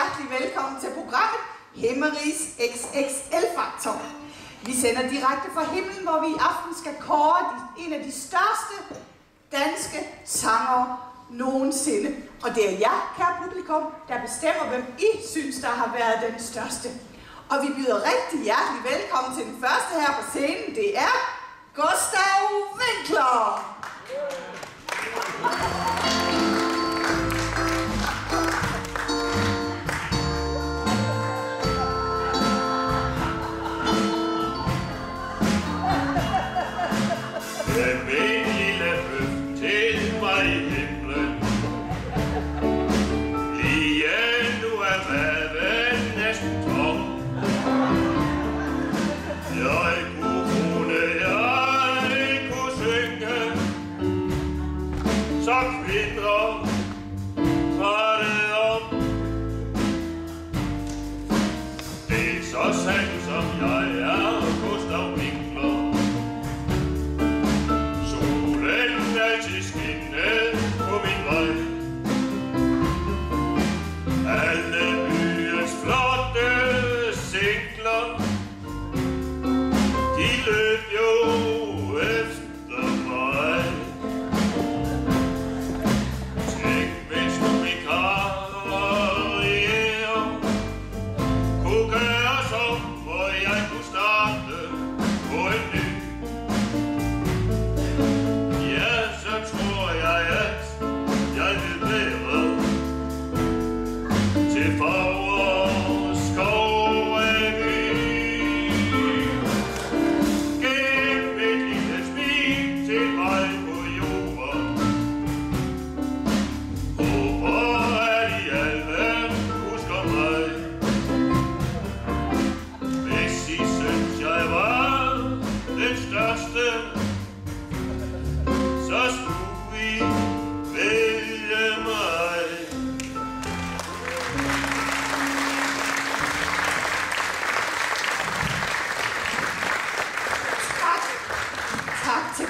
hjertelig velkommen til programmet Himmerigs XXL-faktor. Vi sender direkte fra himlen, hvor vi i aften skal kåre en af de største danske sangere nogensinde. Og det er jer, kære publikum, der bestemmer, hvem I synes, der har været den største. Og vi byder rigtig hjertelig velkommen til den første her på scenen. Det er Gustav Winckler.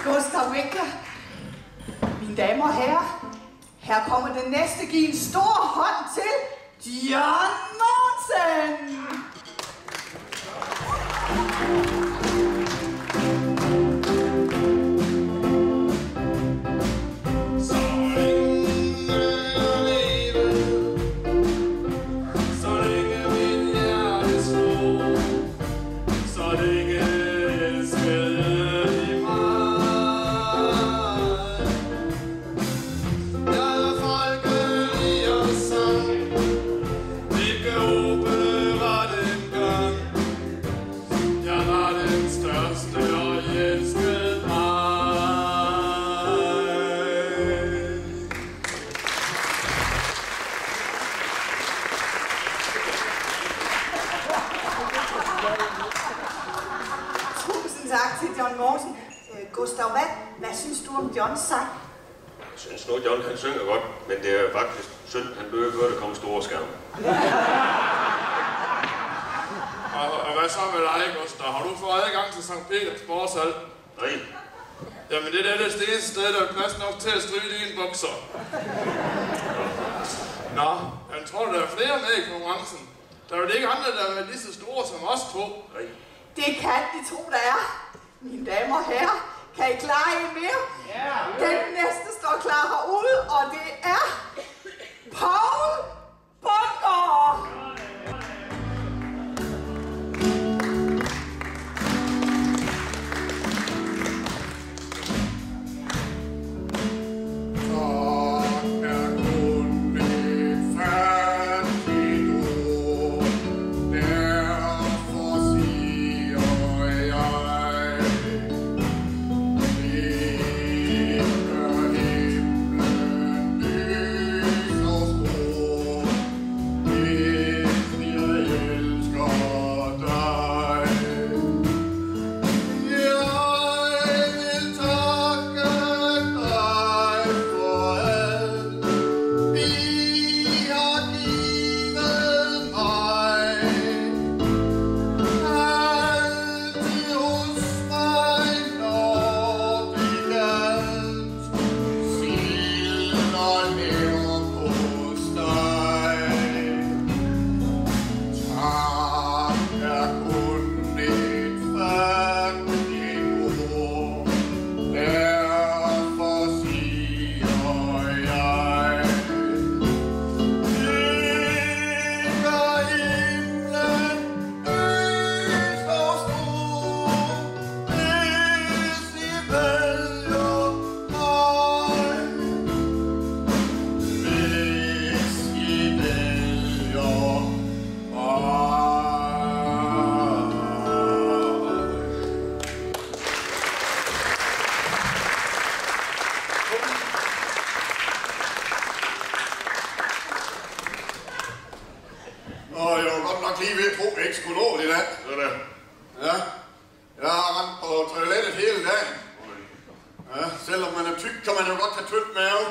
Gustav Winckler. Mine damer og herrer, her kommer den næste. Giv en stor hånd til Dion Mogensen. Gustav, hvad synes du om Johns sang? Jeg synes nu, John han synger godt, men det er faktisk synd, han bør høre, der kommer store skærme. Og hvad så med dig, Gustav? Har du fået adgang til Sankt Peders sportshal? Nej. Jamen det er det eneste sted, der er plads nok til at stryge dine bukser. Nå, jeg tror, der er flere med i konkurrencen. Der er jo ikke andre, der er lige så store som os to. Nej. Det kan de to, der er. Mine damer og herrer, kan I klare en mere? Yeah. Den næste står klar herude, og det er Paul Bundgaard. Oh Ja, jeg har rendt på toilettet hele dagen. Ja, selvom man er tyk, kan man jo godt have tynd mave.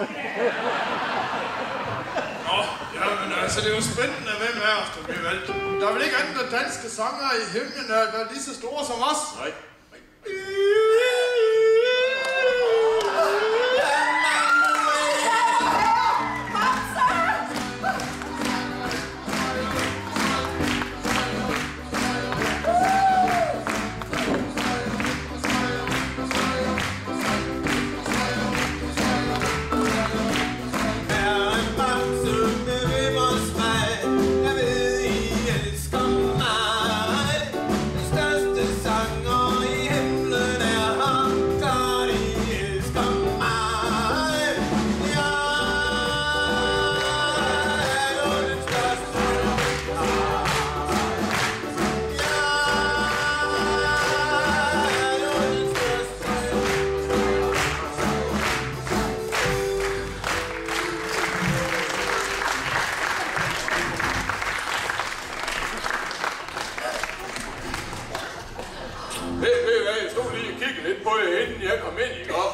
Jamen altså, det er jo spændende, hvem er os, der bliver valgt. Der er vel ikke andre danske sangere i himlen, der er lige så store som os? Nej.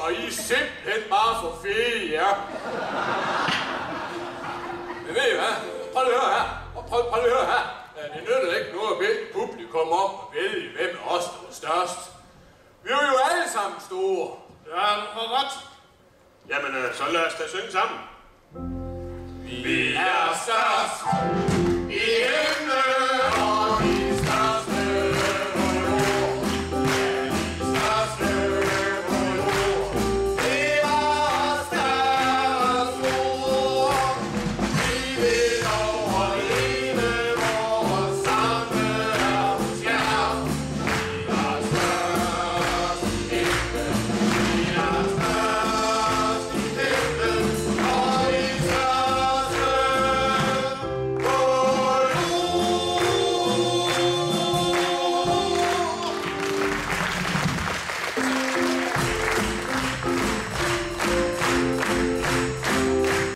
Og I er simpelthen bare for fede, ja. Men ved I hvad? Prøv lige at høre her. Prøv lige at høre her. Det nytter ikke noget at bede publikum om at vælge, hvem af os, der er størst. Vi er jo alle sammen store. Ja, du har ret. Jamen, så lad os da synge sammen. Vi er størst.